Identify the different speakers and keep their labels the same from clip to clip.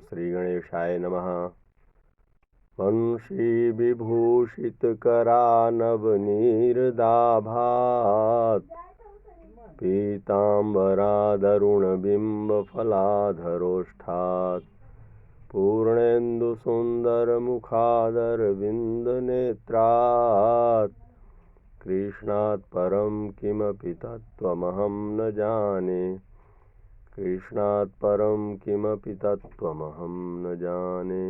Speaker 1: श्री गणेशाय नमः। वंशी विभूषितकरानवनीरदाभात् पीताम्बरादरुणबिम्बफलाधरोष्ठात् पूर्णेन्दुसुन्दरमुखादरविन्दनेत्रात् कृष्णात् परं किमपि तत्त्वमहं न जाने। कृष्णात् परं किमपि तत्त्वमहं न जाने।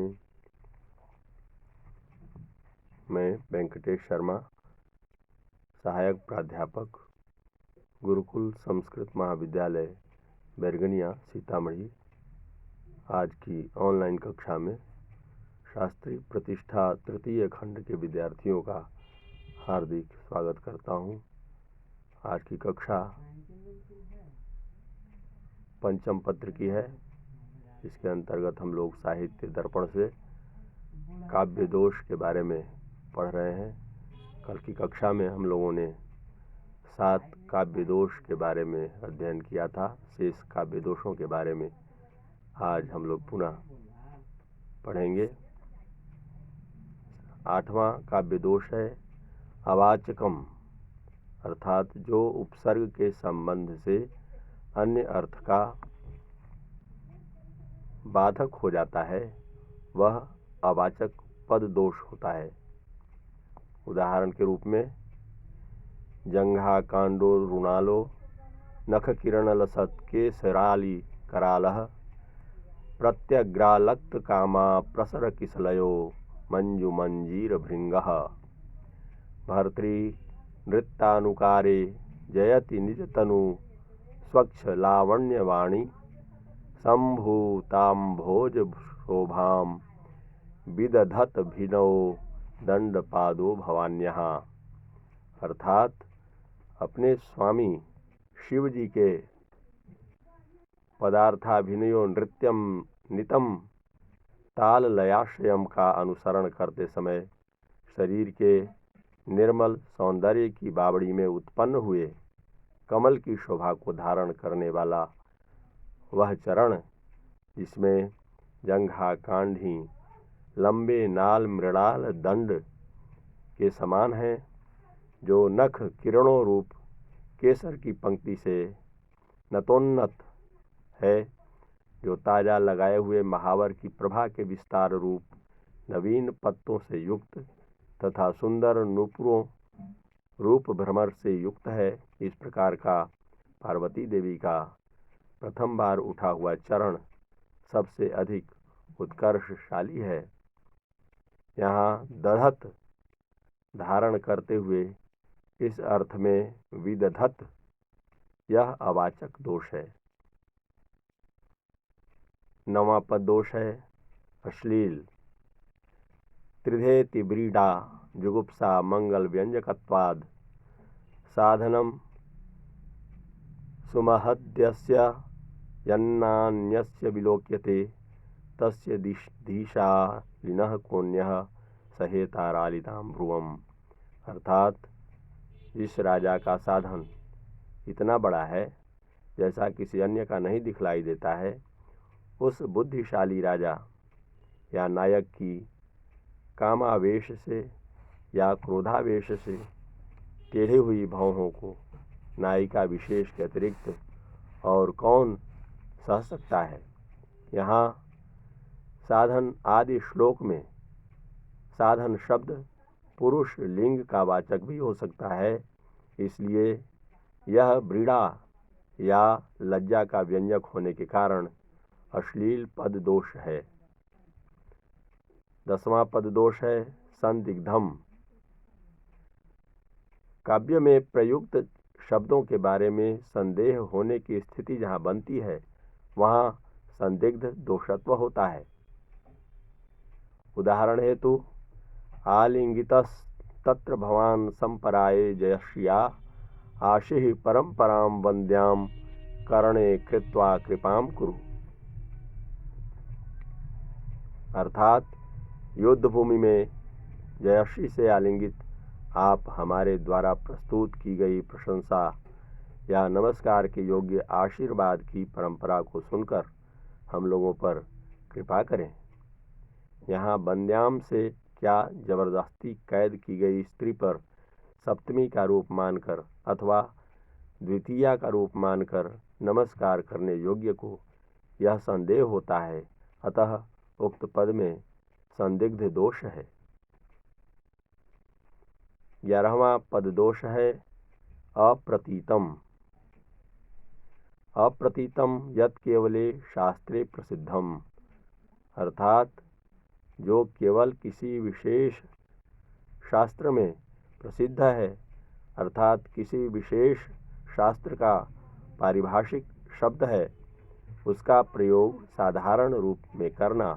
Speaker 1: मैं वेंकटेश शर्मा, सहायक प्राध्यापक, गुरुकुल संस्कृत महाविद्यालय बैरगनिया सीतामढ़ी, आज की ऑनलाइन कक्षा में शास्त्री प्रतिष्ठा तृतीय खंड के विद्यार्थियों का हार्दिक स्वागत करता हूं। आज की कक्षा पंचम पत्र की है। इसके अंतर्गत हम लोग साहित्य दर्पण से काव्य दोष के बारे में पढ़ रहे हैं। कल की कक्षा में हम लोगों ने 7 काव्य दोष के बारे में अध्ययन किया था। शेष काव्य दोषों के बारे में आज हम लोग पुनः पढ़ेंगे। 8वां काव्य दोष है अवाचकम, अर्थात जो उपसर्ग के संबंध से अन्य अर्थ का बाधक हो जाता है वह अवाचक पद दोष होता है। उदाहरण के रूप में जंघा कांडो रुणालो नख किरणलसत केसराली करालः प्रत्यग्रालक्त कामा प्रसर किसलयो मंजु मंजीर भृंगः भर्तृ नृत्यानुकारे जयति निजतनु स्वच्छ लावण्यवाणी संभूताम्भोज शोभाम विदधत भिनौ दंडपादो भवान्यः, अर्थात अपने स्वामी शिव जी के पदार्थाभिनयो नृत्यम नितम ताल लयाश्रयम का अनुसरण करते समय शरीर के निर्मल सौंदर्य की बावड़ी में उत्पन्न हुए कमल की शोभा को धारण करने वाला वह चरण, जिसमें जंघा कांडी लंबे नाल मृणाल दंड के समान है, जो नख किरणों रूप केसर की पंक्ति से नतोन्नत है, जो ताजा लगाए हुए महावर की प्रभा के विस्तार रूप नवीन पत्तों से युक्त तथा सुंदर नूपुरों रूप भ्रमर से युक्त है। इस प्रकार का पार्वती देवी का प्रथम बार उठा हुआ चरण सबसे अधिक उत्कर्षशाली है। यहाँ दधत धारण करते हुए इस अर्थ में विदधत यह अवाचक दोष है। 9वां पद दोष है अश्लील। त्रिधेति व्रीडा जुगुप्सा मंगल व्यंजकत्वाद साधनम सुमहद्यस्य यन्नान्यस्य विलोक्यते तस्य धीशालिनः कोन्यः सहेतारालितां भ्रुवम्, अर्थात जिस राजा का साधन इतना बड़ा है जैसा किसी अन्य का नहीं दिखलाई देता है, उस बुद्धिशाली राजा या नायक की कामावेश से या क्रोधावेश से टेढ़ी हुई भौहों को नायिका विशेष के अतिरिक्त और कौन सह सकता है। यहाँ साधन आदि श्लोक में साधन शब्द पुरुष लिंग का वाचक भी हो सकता है, इसलिए यह व्रीड़ा या लज्जा का व्यंजक होने के कारण अश्लील पद दोष है। 10वां पद दोष है संदिग्धम। काव्य में प्रयुक्त शब्दों के बारे में संदेह होने की स्थिति जहाँ बनती है वहाँ संदिग्ध दोषत्व होता है। उदाहरण हेतु आलिंगितस् तत्र भवान संपराये जयश्रिया आशिहि परंपराम वंद्याम करणे कृत्वा कृपाम कुरु, अर्थात युद्ध भूमि में जयश्री से आलिंगित आप हमारे द्वारा प्रस्तुत की गई प्रशंसा या नमस्कार के योग्य आशीर्वाद की परंपरा को सुनकर हम लोगों पर कृपा करें। यहाँ बंद्याम से क्या जबरदस्ती कैद की गई स्त्री पर सप्तमी का रूप मानकर अथवा द्वितीया का रूप मानकर नमस्कार करने योग्य को यह संदेह होता है, अतः उक्त पद में संदिग्ध दोष है। 11वां पद दोष है अप्रतीतम। अप्रतीतम यत् केवले शास्त्रे प्रसिद्धम, अर्थात जो केवल किसी विशेष शास्त्र में प्रसिद्ध है, अर्थात किसी विशेष शास्त्र का पारिभाषिक शब्द है, उसका प्रयोग साधारण रूप में करना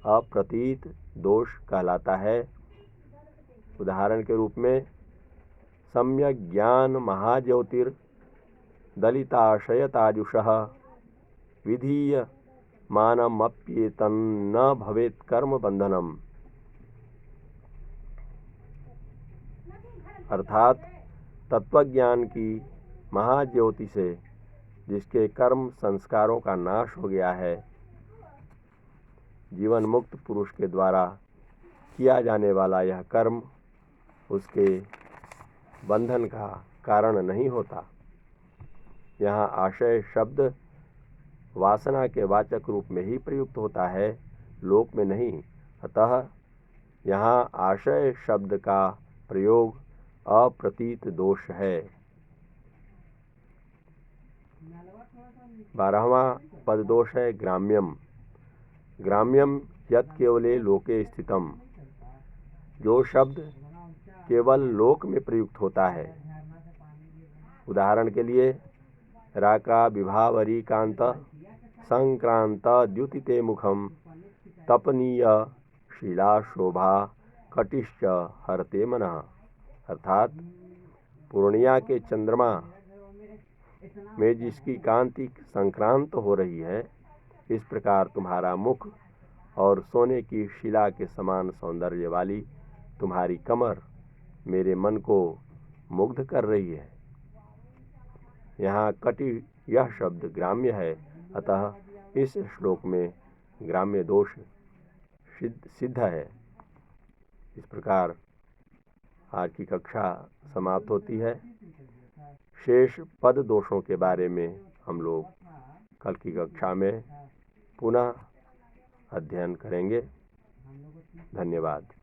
Speaker 1: अप्रतीत दोष कहलाता है। उदाहरण के रूप में सम्यक ज्ञान महाज्योतिर दलिताशयताजुषः विधीय मानमप्येतन्न भवेत् कर्म बंधनम, अर्थात तत्वज्ञान की महाज्योति से जिसके कर्म संस्कारों का नाश हो गया है, जीवन मुक्त पुरुष के द्वारा किया जाने वाला यह कर्म उसके बंधन का कारण नहीं होता। यहाँ आशय शब्द वासना के वाचक रूप में ही प्रयुक्त होता है, लोक में नहीं। अतः यहाँ आशय शब्द का प्रयोग अप्रतीत दोष है। 12वां पद दोष है ग्राम्यम। ग्राम्यम यत् केवले लोके स्थितम, जो शब्द केवल लोक में प्रयुक्त होता है। उदाहरण के लिए राका विभावरी कांत संक्रांत द्युतिते मुखम तपनीय शीला शोभा कटिश्च हरते मनः, अर्थात पूर्णिया के चंद्रमा में जिसकी कांति संक्रांत हो रही है, इस प्रकार तुम्हारा मुख और सोने की शिला के समान सौंदर्य वाली तुम्हारी कमर मेरे मन को मुग्ध कर रही है। यहाँ कटि यह शब्द ग्राम्य है, अतः इस श्लोक में ग्राम्य दोष सिद्ध है। इस प्रकार आज की कक्षा समाप्त होती है। शेष पद दोषों के बारे में हम लोग कल की कक्षा में पुनः अध्ययन करेंगे। धन्यवाद।